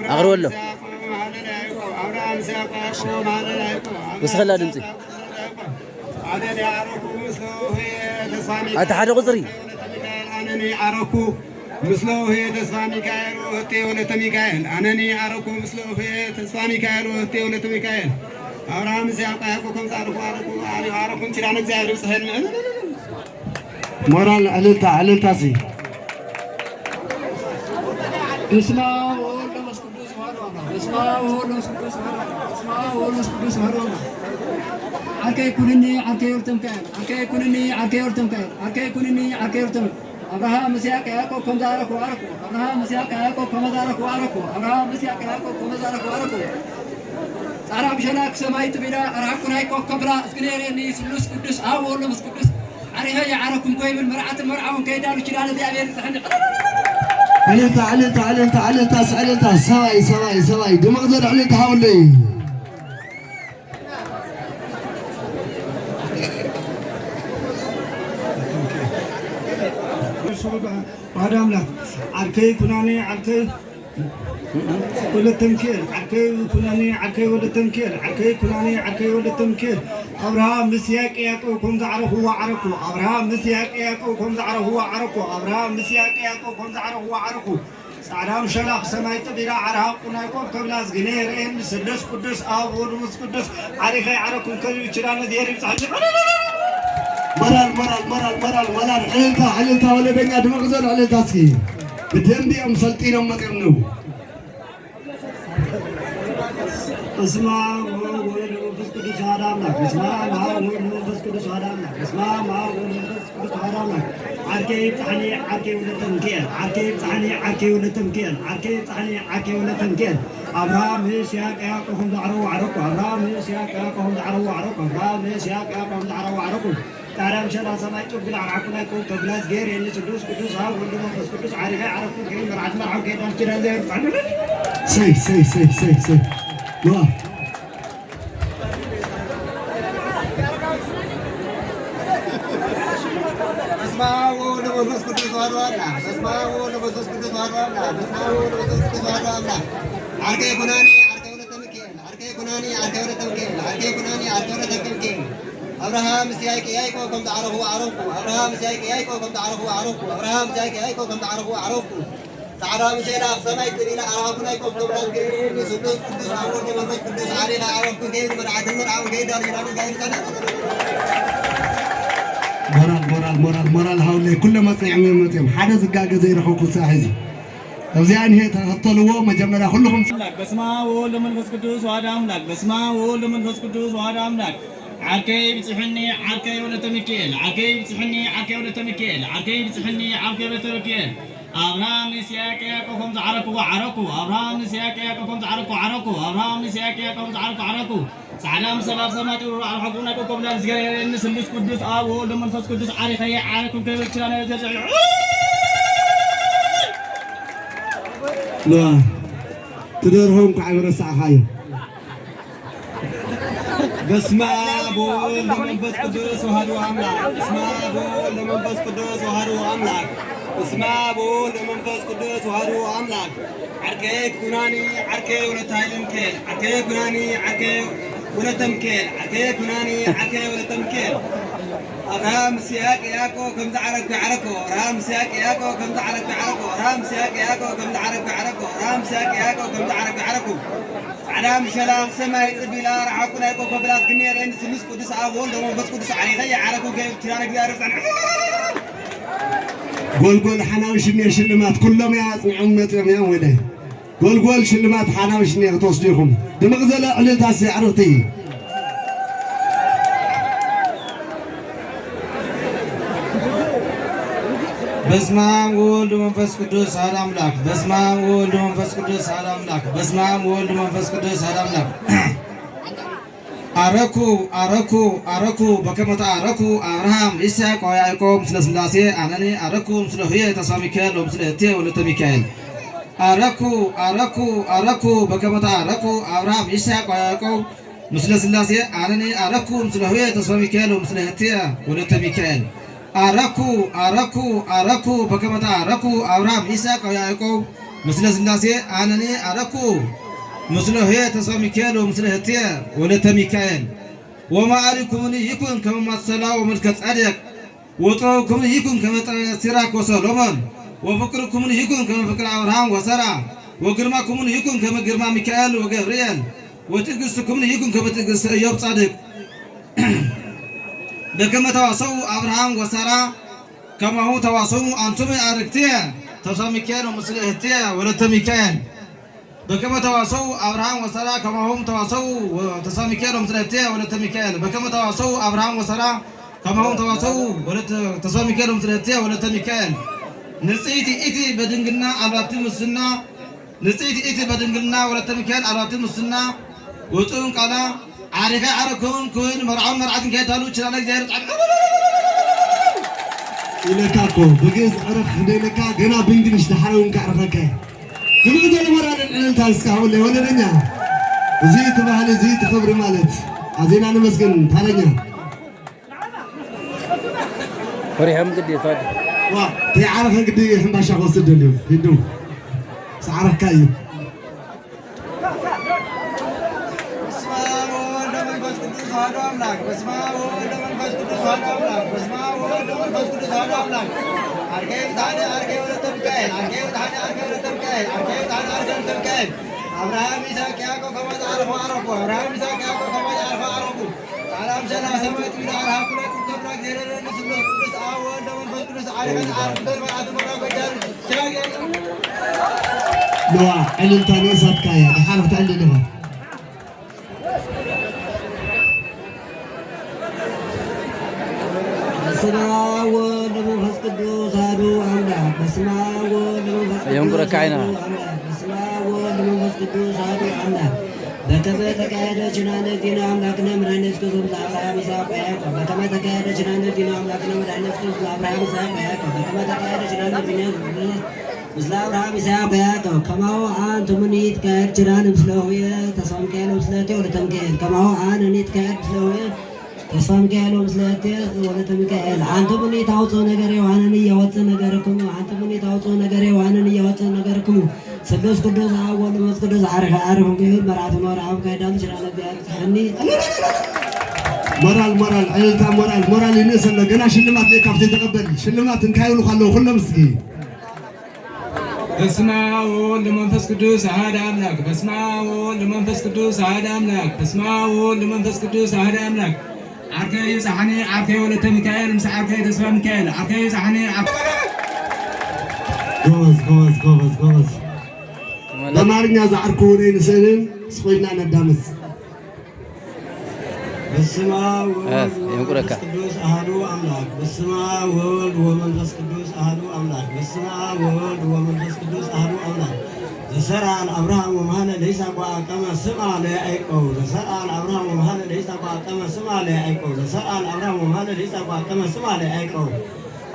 أغروا له بس خلها دمتي أتحدى غزري مسلو هي تسفى ميكائيل وهتي ولت ميكائيل أنني أراكو مسلو هي تسفى ميكائيل وهتي ولت ميكائيل أبراهام سياق يحكم صاركو أراكم تيرانك زاهر سهل مورال عللتا سي اسمع ولا مسكوس هذا اسمع ولا مسكوس هذا اسمع ولا مسكوس هذا أكيد كونني أكيد تمكن أكيد كونني أكيد تمكن أكيد كونني أكيد تمكن أبراهام مسياك ياكو كم دارك واركو أبراهام مسياك ياكو كم دارك واركو أبراهام مسياك ياكو كم دارك واركو أراب شناك سمايت بلا أراكنا يكو كبرى سكنيرني سلوس قدس أو ولا مس قدس عليها يعرفكم كوي من مرعة وكيدار كيران ذي أبير تحن علنت سواي دمغزر علنت هاولي هذا أملاك عركي كناني عركي ولا تمكيل عركي كناني عركي ولا تمكيل عركي كناني عركي ولا تمكيل أبراهام مسياك ياكو كم تعرف هو عركو أبراهام مسياك ياكو كم تعرف هو عركو أبراهام مسياك ياكو كم تعرف هو عركو سعدام شلاخ سمايت بلا عرها قنايكم كم ناس جنير إن سدس قدس أو ونص قدس عريخي عركم كل يشران ديري بتحجب مرال عللتا ولا بيني دمغزر عللتا سكي بدهم بيهم سلطين أم ترنو اسمع ونفس قدس هذا أملاك اسمع ما ونفس قدس هذا أملاك اسمع ما ونفس قدس هذا أملاك عركي تحني عركي ولا تمكين عركي تحني عركي ولا تمكين عركي تحني عركي ولا تمكين أبراهام هيسياك ياكم دعروا عركو أبراهام هيسياك ياكم دعروا عركو أبراهام هيسياك ياكم دعروا عركو تعرف شلا سمايتو بلا عركنا يكون كبلاس غير اللي سدوس قدوس ها ولا ما قدوس عارفه عرفوا كيف مرعى كده كده زي سي لا اسمعوا لبس قدوس هذا اسمعوا لبس قدوس هذا اسمعوا لبس قدوس هذا عركه كناني عركه ولا تمكين عركه كناني عركه ولا تمكين عركه كناني عركه ولا تمكين أبراهام مسياك يايكو كم تعرفوا عرفوا أبراهام مسياك يايكو كم تعرفوا عرفوا أبراهام مسياك يايكو كم تعرفوا عرفوا سعرا مسينا سمايت لنا أراكنا يكو كبران كيرين سدوس قدوس أول جمال قدوس علينا عرفوا كيف مرعى وكيدار ينادي غير كذا مرال هاولي كل ما تعمل حدا زقاق زي رخوكو ساحزي أبزيان هي تهطلوا مجمرة كلهم بسمع ولا من فس قدوس وهذا أملاك بسمع ولا من فس قدوس وهذا أملاك عركي بتحني عركي ولا تمكيل عركي بتحني عركي ولا تمكيل عركي بتحني عركي ولا تمكيل أبراهام نسياك ياكم تعركوا عركوا أبراهام نسياك ياكم تعركوا عركوا أبراهام نسياك ياكم تعركوا عركوا سلام سلام سمات على حقونا كم لا زغير إن سلوس قدوس أو لمن فس قدوس عركي عركم كيف كنا ترجع لا تدرهم كعبر الساعة هاي بسمع بول لمن فس قدوس وهذا أملاك بسمع بول لمن فس قدوس وهذا أملاك بسمع بول لمن فس قدوس وهذا أملاك عركي كناني عركي ولا تايلن كيل عركي كناني عركي ولا تمكيل عركي كناني عركي ولا تمكيل أبراهام سياك ياكو كم تعرف عركو أبراهام سياك ياكو كم تعرف عركو أبراهام سياك ياكو كم تعرف عركو أبراهام سياك ياكو كم تعرف عركو سلام شلام سماي بلا رعكنا يكو بلا كنير إن سلوس قدس أول دوم بس قدس عليه عركو كيف كنا نقدر قول حناوش إني شلمات كلهم يا عمتي يا ولد قول شلمات حناوش إني توصليهم دمغزل على تاسي عرفتي بسم الله والولد ومنفس قدوس هذا أملاك بسم الله والولد ومنفس قدوس هذا أملاك بسم الله والولد ومنفس قدوس هذا أملاك أركو بكمة أركو أبراهام إسحاق ويعقوب مثل سلاسي أنني أركو مثل هي تساميكال ومثل هتي ولد ميكائيل أركو بكمة أركو أبراهام إسحاق ويعقوب مثل سلاسي أنني أركو مثل هي تساميكال ومثل هتي ولد ميكائيل አረኩ በከመታ አረኩ አብርሃም ይስሐቅ ወያዕቆብ ምስለ ሥላሴ አነኒ አረኩ ምስለ ሄ ተሰው ሚካኤል ወምስለ ህቴ ወለተ ሚካኤል ወማዕሪኩምኒ ይኩን ከመ ማትሰላ ወመልከ ጻድቅ ወጥበብኩምኒ ይኩን ከመ ሲራክ ወሰሎሞን ወፍቅርኩምኒ ይኩን ከመ ፍቅረ አብርሃም ወሰራ ወግርማኩምኒ ይኩን ከመ ግርማ ሚካኤል ወገብርኤል ወትዕግሥትኩምኒ ይኩን ከመ ትዕግሥተ ኢዮብ ጻድቅ በከመ ተዋሰው አብርሃም ወሳራ ከማሁ ተዋሰው አንቱም አርክትየ ተሰው ሚካኤል ወምስለ ህቴ ወለተ ሚካኤል በከመ ተዋሰው አብርሃም ወሳራ ከማሁም ተዋሰው ተሰው ሚካኤል ወምስለ ህቴ ወለተ ሚካኤል በከመ ተዋሰው አብርሃም ወሳራ ከማሁም ተዋሰው ተሰው ሚካኤል ወምስለ ህቴ ወለተ ሚካኤል ንጽሕት ኢቲ በድንግልና አልባቲ ሙስና ንጽሕት ኢቲ በድንግልና ወለተ ሚካኤል አልባቲ ሙስና ወጥኡን ቃላ አሪካ አረከውን ኮይን መርዓውን መርዓትን ከይታሉ ይችላል እግዚአብሔር ጻድቅ ኢለካኮ በግዝ ዕረፍ እንደለካ ገና በእንግሊዝ ተሐረውን ካዕረፈከ ግብግዘ ለመራን እንታን እስካሁን ላይ ወለደኛ እዚ ተባህለ እዚ ተኸብሪ ማለት አዜና ለመስገን ታረኛ فريهم قدي فاد وا تعرف قدي حماشا وسدلو هدو سعرف كايو አብርሃም ይስሐቅ ያዕቆብ ከመ ተዓረፉ አረፉ አብርሃም ይስሐቅ ያዕቆብ ከመ ተዓረፉ አረፉ ሰላም ሰላም ሰማዕት ይሁዳ አርሃብ ኩለቱ ከብራ እግዚአብሔር ንስሉ ቅዱስ አብ ወወልድ ወመንፈስ ቅዱስ አሪፈት አርፍ በርባዓት መራበጃር ቻግ لوا علم تاني صدقايا بحالة تعلي لها በስመ አብ ወወልድ ወመንፈስ ቅዱስ አሐዱ አምላክ በስመ አብ ወወልድ ወመንፈስ ቅዱስ ينقرك عينها በስመ አብ ወወልድ ወመንፈስ ቅዱስ አሐዱ አምላክ በከመ ተካሄደ ችናነ ዲነ አምላክነ መድኃኒነ ክርስቶስ ለአብርሃም ይስሐቅ ወያዕቆብ በከመ ተካሄደ ችናነ ዲነ አምላክነ መድኃኒነ ክርስቶስ ለአብርሃም ይስሐቅ ወያዕቆብ በከመ ተካሄደ ችናነ ዲነ ምስለ አብርሃም ይስሐቅ ወያዕቆብ ከማሁ አንቱ ምን ይትካሄድ ችናነ ምስለ ሆየ ተስፋ ሚካኤል ምስለ ህቴ ወለተ ሚካኤል ከማሁ አነ ይትካሄድ ምስለ ሆየ ተስፋ ሚካኤል ምስለ ህቴ ወለተ ሚካኤል አንቱ ምን ታውጾ ነገር ዮሐንን እያወጽ ነገርክሙ አንቱ ምን ታውጾ ነገር ዮሐንን እያወጽ ነገርክሙ ስሉስ ቅዱስ አብ ወወልድ ወመንፈስ ቅዱስ አርፈ አርፈ ግን መርዓት መርዓው ከዳም ችላለ ቢያጥሐኒ ሞራል አይልታ ሞራል ይነሰለ ገና ሽልማት ላይ ካፍቴ ተቀበል ሽልማት እንካይሉ ካለው ሁሉም እስኪ በስመ አብ ወወልድ ወመንፈስ ቅዱስ አሐዱ አምላክ በስመ አብ ወወልድ ወመንፈስ ቅዱስ አሐዱ አምላክ በስመ አብ ወወልድ ወመንፈስ ቅዱስ አሐዱ አምላክ አርከ ይጽሐኒ አርከ ወለተ ሚካኤል ምስ አርከ ተስፋ ሚካኤል አርከ ይጽሐኒ ጎበዝ በአማርኛ ዛዕርኩ ወደ ንስልን ስቆይና ነዳምስ በስመ አብ ينقرك ወወልድ ቅዱስ አሐዱ አምላክ በስመ አብ ወወልድ ወመንፈስ ቅዱስ አሐዱ አምላክ በስመ አብ ወወልድ ወመንፈስ ቅዱስ አሐዱ አምላክ ዘሰርዐ ለአብርሃም ወመሃለ ለይስሐቅ ወአቀመ ስምዐ ለያዕቆብ ዘሰርዐ ለአብርሃም ወመሃለ ለይስሐቅ ወአቀመ ስምዐ ለያዕቆብ ዘሰርዐ ለአብርሃም ወመሃለ ለይስሐቅ ወአቀመ ስምዐ ለያዕቆብ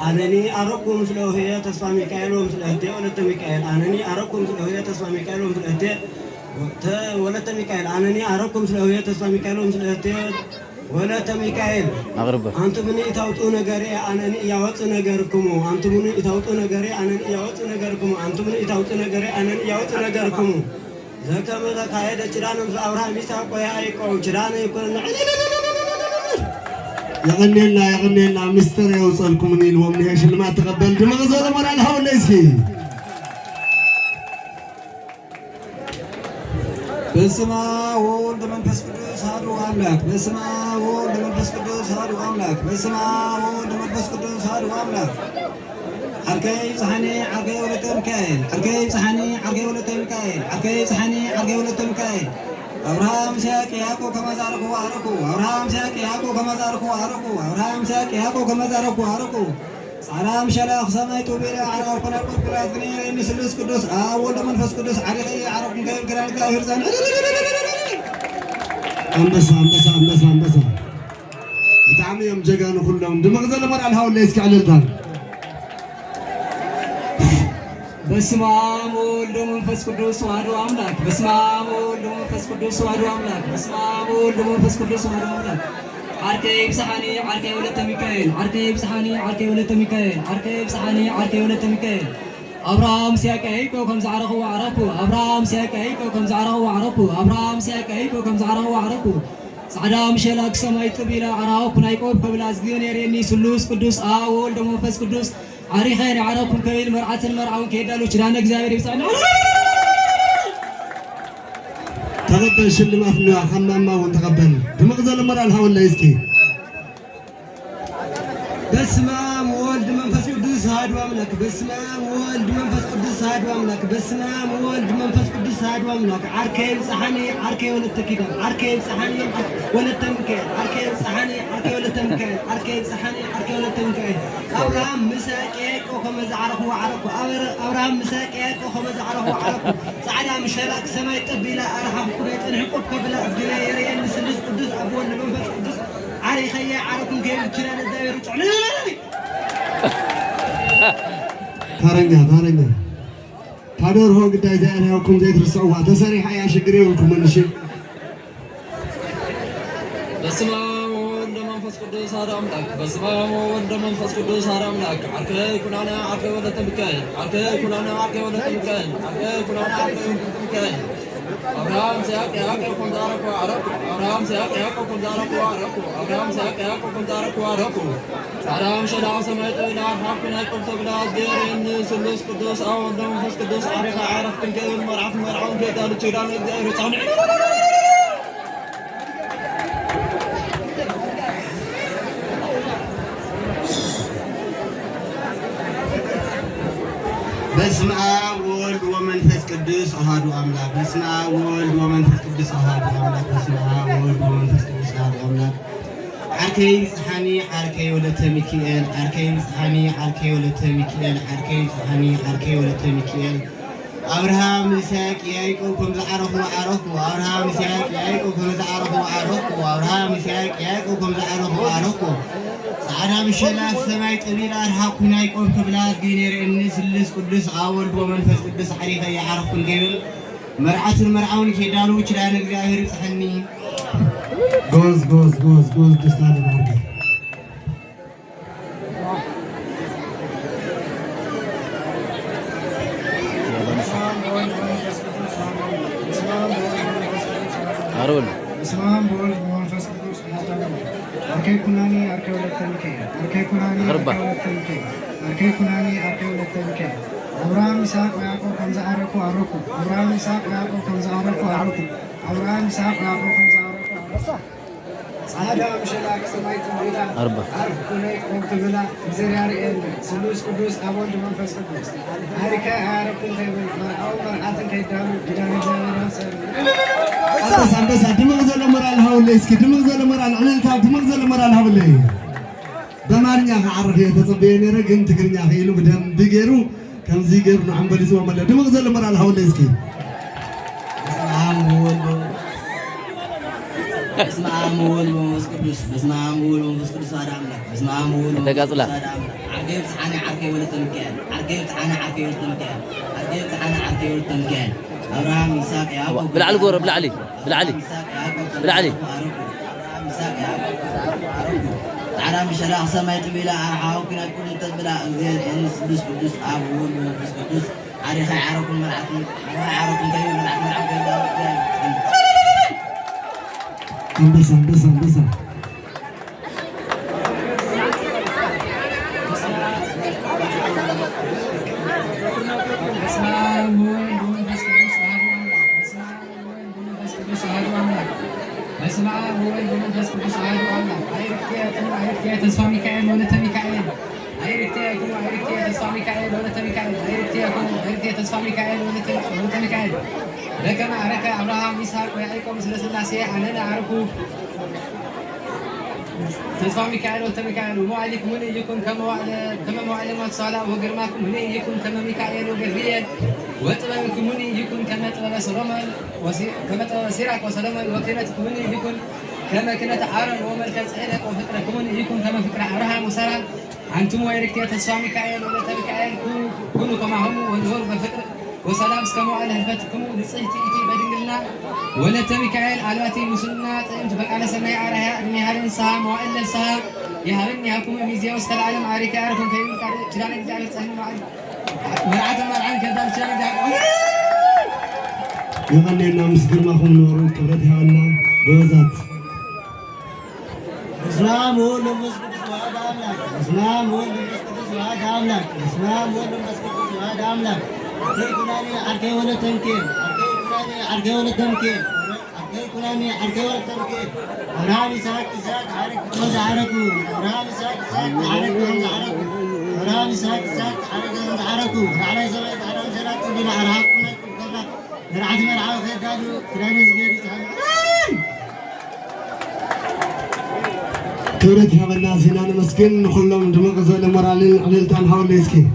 አነኒ አረኩ ምስለ ሆየ ተስፋ ሚካኤል ወምስለ ህቴ ወለተ ሚካኤል አነኒ አረኩ ምስለ ሆየ ተስፋ ሚካኤል ወምስለ ህቴ ወለተ ሚካኤል አነኒ አረኩ ምስለ ሆየ ተስፋ ሚካኤል ወምስለ ህቴ ወለተ ሚካኤል أغربه አንቱ ምን ይታውጡ ነገሬ አነኒ ያወጽ ነገርክሙ አንቱ ምን ይታውጡ ነገሬ አነኒ ያወጽ ነገርክሙ አንቱ ምን ይታውጡ ነገሬ አነኒ ያወጽ ነገርክሙ ዘከመ ተካሄደ ችዳነ ምስለ አብርሃም ይስሐቅ ወያዕቆብ ችዳነ ይኩን يغنينا مستر يوصلكم من ومن هيش اللي ما تقبل دماغ زول مرة الهول ليسكي በስመ አብ ወወልድ ወመንፈስ ቅዱስ አሐዱ አምላክ በስመ አብ ወወልድ ወመንፈስ ቅዱስ አሐዱ አምላክ በስመ አብ ወወልድ ወመንፈስ ቅዱስ አሐዱ አምላክ አርከይ ጽሐኒ አርከይ ወለተ ሚካኤል አርከይ ጽሐኒ አርከይ ወለተ ሚካኤል አርከይ ጽሐኒ አርከይ ወለተ ሚካኤል አብርሃም ይስሐቅ ያዕቆብ ከመ ዘአርኩ አረኩ አብርሃም ይስሐቅ ያዕቆብ ከመ ዘአርኩ አረኩ አብርሃም ይስሐቅ ያዕቆብ ከመ ዘአርኩ አረኩ ሰላም ሸላኽ ሰማይቱ ቤላ ዓረብ ኮነቁ ኩላት ግን ስሉስ ቅዱስ አብ ወልድ መንፈስ ቅዱስ ዓሪኸ ዓረብን ከይብ ክራን እግዚአብሔር ዘን አንበሳ በጣም የም ጀጋኑ ሁሉም ድምቅ ዘለ መርዓ الهول ليسكي عللታል በስመ አብ ወወልድ ወመንፈስ ቅዱስ አሐዱ አምላክ በስመ አብ ወወልድ ወመንፈስ ቅዱስ አሐዱ አምላክ በስመ አብ ወወልድ ወመንፈስ ቅዱስ አሐዱ አምላክ አርከይ ይብጽሐኒ عركي ولد ميكائيل عركي بصحاني عركي ولد ميكائيل عركي بصحاني عركي ولد ميكائيل أبراهام سياكايكو كم زعره وعرفو أبراهام سياكايكو كم زعره وعرفو أبراهام سياكايكو كم زعره وعرفو صعدا مشلاك سماي طبيلا عراو كنايكو ببلاس دين يريني سلوس قدوس أول دموفس قدوس عري خير عراكم كويل مرعة المرعون كيدالو شرانا جزائري بصعنا تقبل شلمات من حمام ما وتقبل بمغزل المرأة الهول لا يسكي بسمام ولد منفس قدوس هادو أملك بسمام ولد منفس قدوس هادو أملك بسمام ولد منفس قدوس هادو أملك عركي صحني عركي ولد تكيد عركي صحني ولد تمكين عركي صحني عركي ولد تمكين عركي صحني عركي ولد تمكين أبراهام مساكيك وكم زعره وعرفه أبراهام مساكيك وكم زعره وعرفه صعدا مشلاك سماي طبيلا أرحم كبيت نحقب قبلا أفدنا يرين سلس قدوس أبوه منفس قدوس علي خيا عركم كيف تشران الداير ثارنيا كادور هو قد أنا وكم زيت رسعوا تسري حياة شقري ولكم من شيء بسمام ولد منفس قدوس هذا أملاك بسمام ولد منفس قدوس هذا أملاك عركي كلنا عركي ولد تمكين عركي كلنا عركي ولد تمكين عركي كلنا عركي ولد تمكين أبراهام سياق ياك وكم دارك وعرفه أبراهام سياق ياك وكم دارك وعرفه أبراهام سياق ياك وكم دارك وعرفه سلام شدع سمعت إلى حقنا قبط بلاد دير إن سلوس قدوس أو دم فس قدوس عرف كن كيف المرعف مرعون كذا لتشيران الدائر تعمل بسم الله ولد ومنفس قدوس أحد أملاك بسم الله ولد ومنفس قدوس أحد أملاك بسم الله ولد ومنفس قدوس أحد أملاك عركي صحاني عركي ولد ميكائيل عركي صحاني عركي ولد ميكائيل عركي صحاني عركي ولد ميكائيل أبراهام إسحاق يعقوب كم زعرفوا عرفوا أبراهام إسحاق يعقوب كم زعرفوا عرفوا أبراهام إسحاق يعقوب كم زعرفوا عرفوا صعدا مشلاك سماي طبيل أرحب كنا يقول كبلاد دينير إني سلس قدس أول ومنفس قدس حريقة يعرف كن قبل مرعة المرعون كيدالو وشلان الجاهر صحني جوز تستاهل العرض هارون اسمام بول منفس قدوس أركي كناني أركي ولد تمكين أركي كناني غربة. أركي ولد تمكين أركي كناني أركي ولد تمكين أبراهام إسحاق ويعقوب كم زعركوا عركوا أبراهام إسحاق ويعقوب كم زعركوا عركوا أبراهام إسحاق ويعقوب كم زعركوا عركوا صعدا مشلاك سمايت بلا أربعة. عرف كنيك وقت بلا زريار سلوس قدوس أبوند منفس قدوس هاركا عركوا تبل أو مرعاتن كيدالو جدان الجاهر أنبسا دمغزل المرأة الهول لا يسكي دمغزل المرأة علنتا دمغزل المرأة الهول لا بمارنيا عرف يتصبيني رقم تقرنيا خيلو بدم بيجرو كم زيجر نعم بلسوا ملا دمغزل المرأة الهول لا يسكي بسم الله مول ومنفس قدوس بسم الله مول ومنفس قدوس هذا أملاك بسم الله مول ومنفس قدوس هذا أملاك عركي بصحاني عركي ولد تمكين عركي بصحاني عركي ولد تمكين عركي بصحاني عركي ولد تمكين أبراهام إسحاق يعقوب بالعلي قور بالعلي بالعلي بالعلي أبراهام إسحاق يعقوب تعالى مشلاك سماي طبيلا أرحاو كنا كل تبلا زيد إن سلوس قدوس أبوه ومنفس قدوس عريخ عركم مرعكم عركم كيف مرعكم أنبسا تسفى ميكائيل ولد ميكائيل أيرتي تسفى ميكائيل ولد ميكائيل أيرتي تسفى ميكائيل ولد ميكائيل لكن أرك أبراهام إسحاق ويعقوب سلسلة الناسية أنا أعرفه تسفى ميكائيل ولد ميكائيل وموعدكم من يكون كما معلمات صلاة وقرماكم من يكون كما ميكائيل وجبريل وطبابكم من يكون كما طباب سليمان كما طباب سيراك وسليمان وكنتكم من يكون كما كنت عارن وملكة سعيدك وفكركم من يكون كما فكر أبراهام وسارة أنتم ويركتي تسفى ميكائيل ولد ميكائيل كونوا كما هم ونور بفكر وسلام سكموا على هلفتكم لصيتي إتي بدنجلنا ولد ميكائيل علواتي مسلنا طيمت بقى على سماي على أدمي هالإنسان وإلا السهر يهبني هكم ميزيا واستلعلم عليك أعرفهم كيف كلام الزعل سهل معي مرعاة مرعان كذا كلام الزعل يغنينا مسكر ما هم نورو كبرتها لنا بوزات اسلام هو المسكر سواد عملك اسلام هو المسكر سواد عملك اسلام هو المسكر سواد عملك أركي كلاني أركي ولا تمكين أركي ولا تمكين أركي كلاني أركي ولا تمكين رامي ساك ساك عارك وز عاركو رامي ساك ساك عارك وز عاركو رامي ساك ساك عارك وز عاركو على زمان على زمان بين عراقنا كلنا نرعد مرعاو خدادو كلاني زغير يسحب كورت هبنا زينان مسكين كلهم دمق زول مرالين عليل تام حول اسكي